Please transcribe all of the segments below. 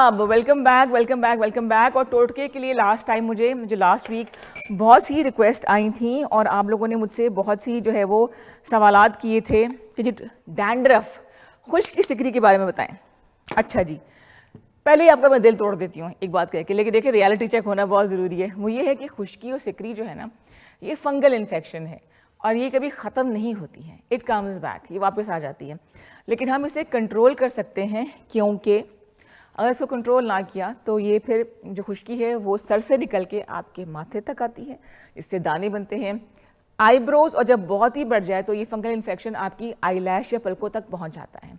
साहब, welcome back welcome back welcome back. और टोटके के लिए लास्ट टाइम मुझे लास्ट वीक बहुत सी रिक्वेस्ट आई थी और आप लोगों ने मुझसे बहुत सी जो है वो सवालात किए थे कि जी डैंड्रफ, खुश्क की सिकरी के बारे में बताएं। अच्छा जी, पहले ही आपका मैं दिल तोड़ देती हूँ एक बात कह के, लेकिन देखिए रियलिटी चेक होना बहुत ज़रूरी है। वो ये है कि खुश्की और सिकरी जो है ना, ये फंगल इन्फेक्शन है और ये कभी ख़त्म नहीं होती है। इट कम्स बैक, ये वापस आ जाती है। लेकिन हम इसे कंट्रोल कर सकते हैं, क्योंकि अगर इसको कंट्रोल ना किया तो ये फिर जो खुश्की है वो सर से निकल के आपके माथे तक आती है, इससे दाने बनते हैं, आईब्रोज, और जब बहुत ही बढ़ जाए तो ये फंगल इन्फेक्शन आपकी आईलैश या पलकों तक पहुंच जाता है।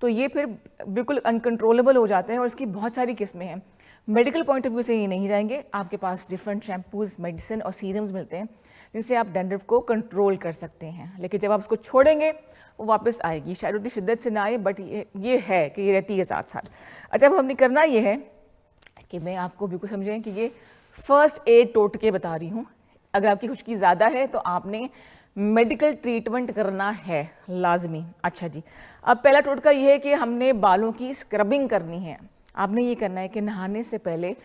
तो ये फिर बिल्कुल अनकंट्रोलेबल हो जाते हैं और इसकी बहुत सारी किस्में हैं। मेडिकल पॉइंट ऑफ व्यू से ये नहीं जाएंगे, आपके पास डिफरेंट शैम्पूज, मेडिसिन और सीरम्स मिलते हैं जिनसे आप डैंड्रफ को कंट्रोल कर सकते हैं। लेकिन जब आप उसको छोड़ेंगे वो वापस आएगी, शायद उतनी शिद्दत से ना आए, बट ये है कि ये रहती है साथ साथ। अच्छा, अब हमने करना ये है कि मैं आपको बिल्कुल समझें कि ये फर्स्ट एड टोटके बता रही हूँ। अगर आपकी खुश्की ज़्यादा है तो आपने मेडिकल ट्रीटमेंट करना है लाजमी। अच्छा जी, अब पहला टोटका ये है कि हमने बालों की स्क्रबिंग करनी है। आपने ये करना है कि नहाने से पहले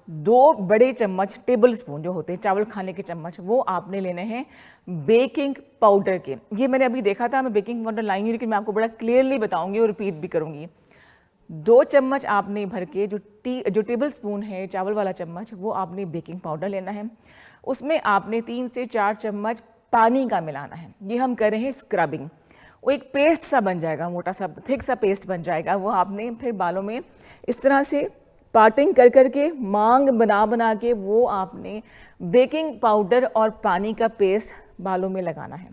2 बड़े चम्मच, टेबल स्पून जो होते हैं चावल खाने के चम्मच, वो आपने लेने हैं बेकिंग पाउडर के। ये मैंने अभी देखा था, मैं बेकिंग पाउडर लाई नहीं, लेकिन मैं आपको बड़ा क्लियरली बताऊंगी और रिपीट भी करूंगी। 2 चम्मच आपने भर के जो टेबल स्पून है चावल वाला चम्मच, वो आपने बेकिंग पाउडर लेना है। उसमें आपने 3 से 4 चम्मच पानी का मिलाना है। ये हम कर रहे हैं स्क्रबिंग। वो एक पेस्ट सा बन जाएगा, मोटा सा थिक सा पेस्ट बन जाएगा। वो आपने फिर बालों में इस तरह से पार्टिंग कर करके, मांग बना बना के, वो आपने बेकिंग पाउडर और पानी का पेस्ट बालों में लगाना है।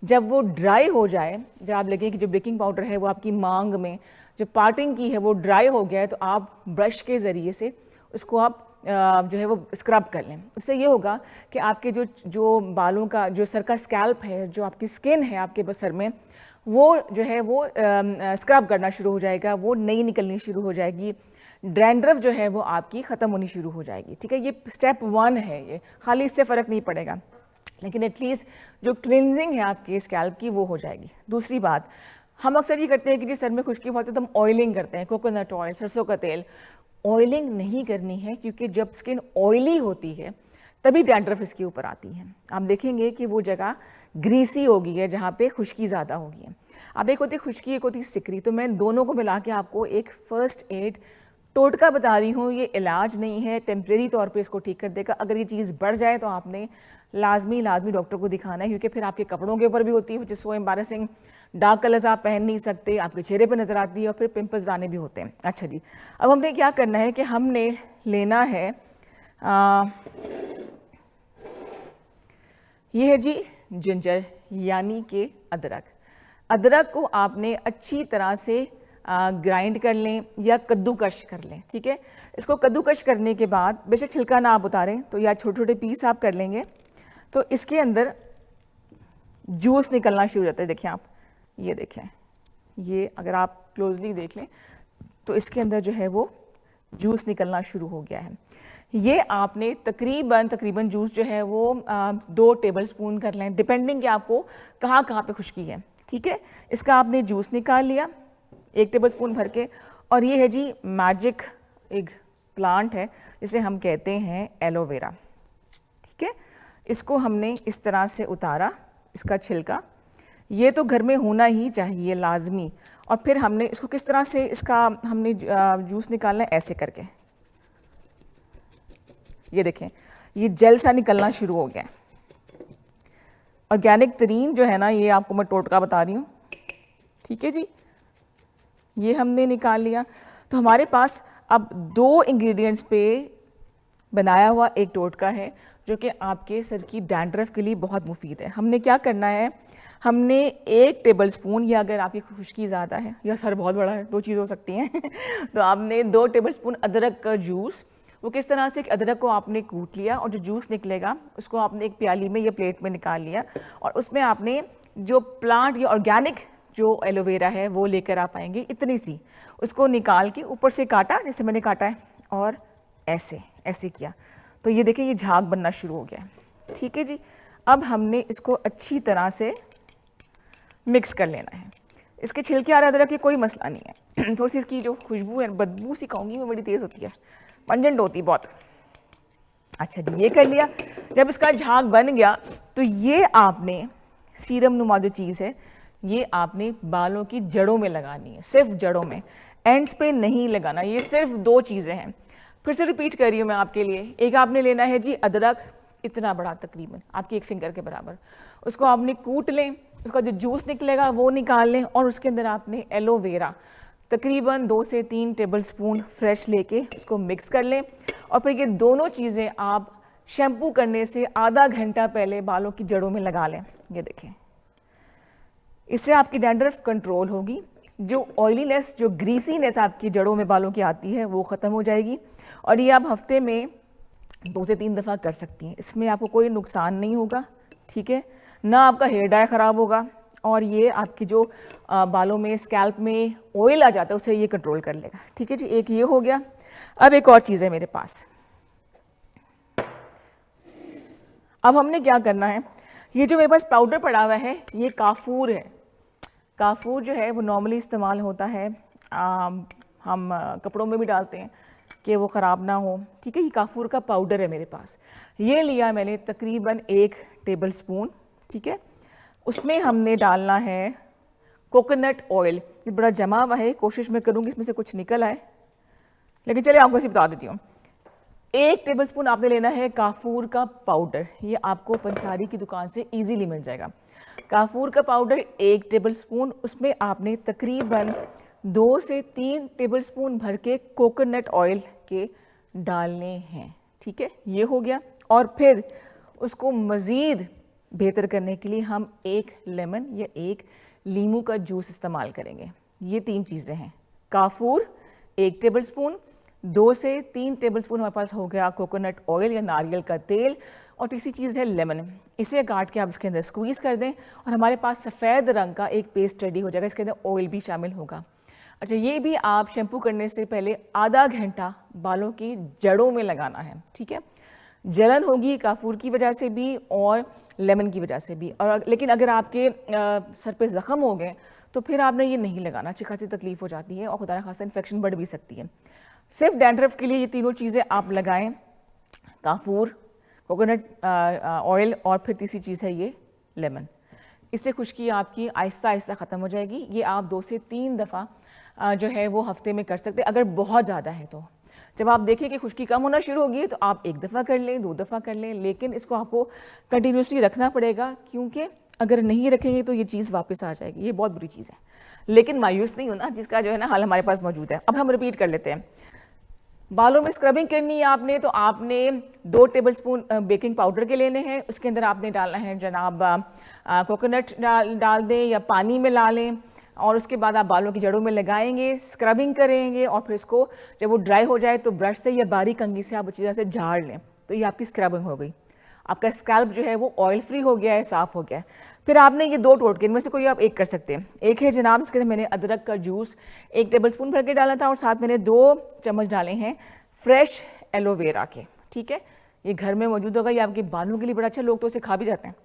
जब वो ड्राई हो जाए, जब आप लगे कि जो बेकिंग पाउडर है वो आपकी मांग में जो पार्टिंग की है वो ड्राई हो गया है, तो आप ब्रश के ज़रिए से उसको आप जो है वो स्क्रब कर लें। उससे ये होगा कि आपके जो बालों का, जो सर का स्कैल्प है, जो आपकी स्किन है आपके सर में, वो जो है वो स्क्रब करना शुरू हो जाएगा, वो नई निकलनी शुरू हो जाएगी, डैंड्रफ जो है वो आपकी ख़त्म होनी शुरू हो जाएगी। ठीक है, ये स्टेप 1 है। ये खाली इससे फ़र्क नहीं पड़ेगा, लेकिन एटलीस्ट जो क्लिनजिंग है आपके स्कैल्प की वो हो जाएगी। दूसरी बात, हम अक्सर ये करते हैं कि जी सर में खुश्की बहुत है तो हम ऑयलिंग करते हैं, कोकोनट ऑयल, सरसों का तेल। ऑयलिंग नहीं करनी है, क्योंकि जब स्किन ऑयली होती है तभी डैंड्रफ इसके ऊपर आती है। आप देखेंगे कि वो जगह ग्रीसी होगी है जहाँ पे खुश्की ज़्यादा होगी है। अब एक होती है खुश्की, एक होती है सिकरी, तो मैं दोनों को मिला के आपको एक फर्स्ट एड टोटका बता रही हूँ। ये इलाज नहीं है, टेम्प्रेरी तौर पे इसको ठीक कर देगा। अगर ये चीज़ बढ़ जाए तो आपने लाजमी डॉक्टर को दिखाना है, क्योंकि फिर आपके कपड़ों के ऊपर भी होती है, which is so embarrassing. Dark colours आप पहन नहीं सकते, आपके चेहरे पे नज़र आती है और फिर पिंपल्स आने भी होते हैं। अच्छा जी, अब हमने क्या करना है कि हमने लेना है ये है जी जिंजर, यानी कि अदरक। अदरक को आपने अच्छी तरह से ग्राइंड कर लें या कद्दूकश कर लें। ठीक है, इसको कद्दूकश करने के बाद बेशक छिलका ना आप उतारें, तो या छोटे छोटे पीस आप कर लेंगे, तो इसके अंदर जूस निकलना शुरू हो जाता है। देखिए आप, ये देखें, ये अगर आप क्लोजली देख लें तो इसके अंदर जो है वो जूस निकलना शुरू हो गया है। ये आपने तकरीबन जूस जो है वो 2 टेबल स्पून कर लें, डिपेंडिंग कि आपको कहाँ कहाँ पे खुश्की है। ठीक है, इसका आपने जूस निकाल लिया 1 टेबल स्पून भर के। और ये है जी मैजिक, एक प्लांट है जिसे हम कहते हैं एलोवेरा। ठीक है, इसको हमने इस तरह से उतारा, इसका छिलका, ये तो घर में होना ही चाहिए लाजमी। और फिर हमने इसको किस तरह से इसका हमने जूस निकालना है, ऐसे करके, ये देखें, ये जेल सा निकलना शुरू हो गया है। ऑर्गेनिक तरीन जो है ना, ये आपको मैं टोटका बता रही हूँ। ठीक है जी, ये हमने निकाल लिया। तो हमारे पास अब 2 इंग्रेडिएंट्स पे बनाया हुआ एक टोटका है जो कि आपके सर की डैंड्रफ के लिए बहुत मुफीद है। हमने क्या करना है, हमने 1 टेबल स्पून, या अगर आपकी खुश्की ज़्यादा है या सर बहुत बड़ा है, 2 चीज़ हो सकती हैं तो आपने 2 टेबल स्पून अदरक का जूस, वो किस तरह से, अदरक को आपने कूट लिया और जो जूस निकलेगा उसको आपने एक प्याली में या प्लेट में निकाल लिया, और उसमें आपने जो प्लांट या ऑर्गेनिक जो एलोवेरा है वो लेकर आप आएंगे, इतनी सी, उसको निकाल के ऊपर से काटा जैसे मैंने काटा है, और ऐसे ऐसे किया, तो ये देखिए ये झाग बनना शुरू हो गया है। ठीक है जी, अब हमने इसको अच्छी तरह से मिक्स कर लेना है। इसके छिलके आ रहे अदरक के, कोई मसला नहीं है। थोड़ी सी इसकी जो खुशबू है, बदबू सी कहूँगी मैं, बड़ी तेज़ होती है, पंजेंट होती है बहुत। अच्छा जी, ये कर लिया। जब इसका झाग बन गया तो ये आपने सीरम नुमा जो चीज़ है ये आपने बालों की जड़ों में लगानी है, सिर्फ जड़ों में, एंड्स पे नहीं लगाना। ये सिर्फ 2 चीज़ें हैं। फिर से रिपीट कर रही हूँ मैं आपके लिए। एक आपने लेना है जी अदरक, इतना बड़ा तकरीबन आपकी एक फिंगर के बराबर, उसको आपने कूट लें, उसका जो जूस निकलेगा वो निकाल लें, और उसके अंदर आपने एलोवेरा तकरीबन 2 से 3 टेबलस्पून फ्रेश लेके उसको मिक्स कर लें। और फिर ये दोनों चीज़ें आप शैम्पू करने से आधा घंटा पहले बालों की जड़ों में लगा लें। ये देखें, इससे आपकी डैंड्रफ कंट्रोल होगी, जो ऑयलीनेस, जो ग्रीसीनेस आपकी जड़ों में बालों की आती है वो ख़त्म हो जाएगी। और ये आप हफ्ते में 2 से 3 दफ़ा कर सकती हैं, इसमें आपको कोई नुकसान नहीं होगा, ठीक है ना, आपका हेयर डाई ख़राब होगा, और ये आपकी जो बालों में, स्कैल्प में ऑयल आ जाता है उसे ये कंट्रोल कर लेगा, ठीक है जी। एक ये हो गया। अब एक और चीज़ है मेरे पास। अब हमने क्या करना है, ये जो मेरे पास पाउडर पड़ा हुआ है ये काफूर है। काफूर जो है वो नॉर्मली इस्तेमाल होता है, हम कपड़ों में भी डालते हैं कि वो ख़राब ना हो, ठीक है। ये काफूर का पाउडर है मेरे पास, ये लिया मैंने तकरीबन 1 टेबलस्पून, ठीक है। उसमें हमने डालना है कोकोनट ऑयल। ये बड़ा जमा हुआ है, कोशिश मैं करूँगी इसमें से कुछ निकल आए, लेकिन चलिए आपको इसे बता देती हूँ। 1 टेबलस्पून आपने लेना है काफूर का पाउडर, ये आपको पंसारी की दुकान से इजीली मिल जाएगा। काफूर का पाउडर 1 टेबलस्पून, उसमें आपने तकरीबन 2 से 3 टेबलस्पून भर के कोकोनट ऑयल के डालने हैं, ठीक है, ये हो गया। और फिर उसको मज़ीद बेहतर करने के लिए हम 1 लेमन या 1 लीमू का जूस इस्तेमाल करेंगे। ये 3 चीज़ें हैं, काफूर 1 टेबलस्पून, 2 से 3 टेबलस्पून हमारे पास हो गया कोकोनट ऑयल या नारियल का तेल, और तीसरी चीज़ है लेमन। इसे काट के आप इसके अंदर स्क्वीज़ कर दें और हमारे पास सफ़ेद रंग का एक पेस्ट रेडी हो जाएगा, इसके अंदर ऑयल भी शामिल होगा। अच्छा, ये भी आप शैम्पू करने से पहले आधा घंटा बालों की जड़ों में लगाना है, ठीक है। जलन होगी काफूर की वजह से भी और लेमन की वजह से भी, और लेकिन अगर आपके सर पे ज़ख़म हो गए तो फिर आपने ये नहीं लगाना, अच्छी खासी तकलीफ़ हो जाती है और खुदा न खासा इन्फेक्शन बढ़ भी सकती है। सिर्फ डैंड्रफ के लिए ये तीनों चीज़ें आप लगाएं, काफूर, कोकोनट ऑयल, और फिर तीसरी चीज़ है ये लेमन। इससे खुश्की आपकी आहिस्ता आहिस्ता ख़त्म हो जाएगी। ये आप 2 से 3 दफ़ा जो है वो हफ्ते में कर सकते हैं, अगर बहुत ज़्यादा है तो। जब आप देखें कि खुश्की कम होना शुरू होगी तो आप 1 दफ़ा कर लें, 2 दफ़ा कर लें, लेकिन इसको आपको कंटिन्यूसली रखना पड़ेगा, क्योंकि अगर नहीं रखेंगे तो ये चीज़ वापस आ जाएगी। ये बहुत बुरी चीज़ है, लेकिन मायूस नहीं होना, जिसका जो है ना हल हमारे पास मौजूद है। अब हम रिपीट कर लेते हैं। बालों में स्क्रबिंग करनी है आपने, तो आपने 2 टेबलस्पून बेकिंग पाउडर के लेने हैं, उसके अंदर आपने डालना है जनाब कोकोनट डाल दें या पानी में ला लें, और उसके बाद आप बालों की जड़ों में लगाएंगे, स्क्रबिंग करेंगे, और फिर इसको जब वो ड्राई हो जाए तो ब्रश से या बारीक कंघी से आप अच्छी तरह से झाड़ लें, तो ये आपकी स्क्रबिंग हो गई। आपका स्कैल्प जो है वो ऑयल फ्री हो गया है, साफ़ हो गया है। फिर आपने ये 2 टोटके, इनमें से कोई आप एक कर सकते हैं। एक है जनाब, इसके अंदर मैंने अदरक का जूस 1 टेबलस्पून भर के डाला था, और साथ मैंने 2 चम्मच डाले हैं फ्रेश एलोवेरा के, ठीक है। ये घर में मौजूद होगा, ये आपके बालों के लिए बड़ा अच्छा, लोग तो उसे खा भी जाते हैं,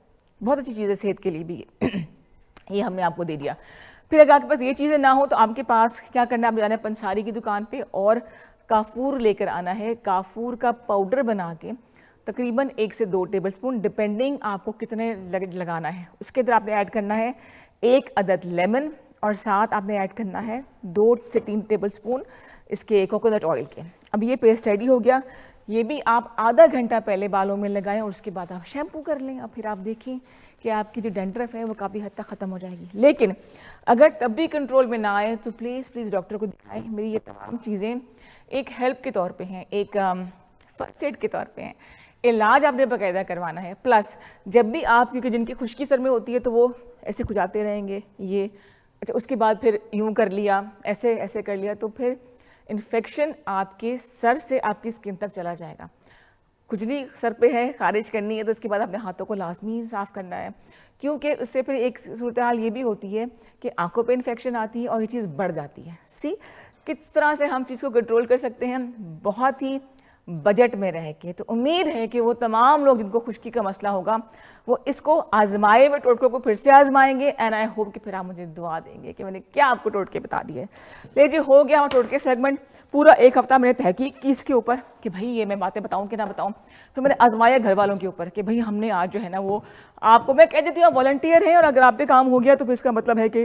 बहुत अच्छी चीज़ है सेहत के लिए भी ये हमने आपको दे दिया। फिर अगर आपके पास ये चीज़ें ना हो तो आपके पास क्या करना है, आप जाना है पंसारी की दुकान पे और काफूर लेकर आना है। काफूर का पाउडर बना के तकरीबन 1 से 2 टेबलस्पून, डिपेंडिंग आपको कितने लगाना है, उसके अंदर आपने ऐड करना है 1 अदद लेमन, और साथ आपने ऐड करना है 2 से 3 टेबलस्पून इसके कोकोनट ऑयल के। अब ये पेस्ट रेडी हो गया, ये भी आप आधा घंटा पहले बालों में लगाएं और उसके बाद आप शैम्पू कर लें। अब फिर आप देखें कि आपकी जो डैंड्रफ है वो काफ़ी हद तक ख़त्म हो जाएगी। लेकिन अगर तब भी कंट्रोल में ना आए तो प्लीज़ डॉक्टर को दिखाएं। मेरी ये तमाम चीज़ें एक हेल्प के तौर पे हैं, एक फर्स्ट एड के तौर पे हैं। इलाज आपने बाकायदा करवाना है, प्लस जब भी आप, क्योंकि जिनकी खुश्की सर में होती है तो वो ऐसे खुजाते रहेंगे, ये अच्छा, उसके बाद फिर यूँ कर लिया, ऐसे ऐसे कर लिया, तो फिर इन्फेक्शन आपके सर से आपकी स्किन तक चला जाएगा। खुजली सर पे है, खारिज करनी है, तो इसके बाद अपने हाथों को लाजमी साफ़ करना है, क्योंकि उससे फिर एक सूरत हाल ये भी होती है कि आंखों पे इन्फेक्शन आती है और ये चीज़ बढ़ जाती है। सी किस तरह से हम चीज़ को कंट्रोल कर सकते हैं, बहुत ही बजट में रह के। तो उम्मीद है कि वो तमाम लोग जिनको खुश्की का मसला होगा वो इसको आजमाए हुए टोटकों को फिर से आजमाएंगे। एंड आई होप कि फिर आप मुझे दुआ देंगे कि मैंने क्या आपको टोटके बता दिए। लीजिए, हो गया हमारा टोटके सेगमेंट। पूरा एक हफ्ता मैंने तहकीक की इसके ऊपर कि भाई ये मैं बातें बताऊं कि ना बताऊं। फिर मैंने आजमाया घर वालों के ऊपर कि भाई हमने आज जो है ना वो आपको मैं कह देती हूँ वॉलंटियर है, और अगर आप पे काम हो गया तो फिर इसका मतलब है कि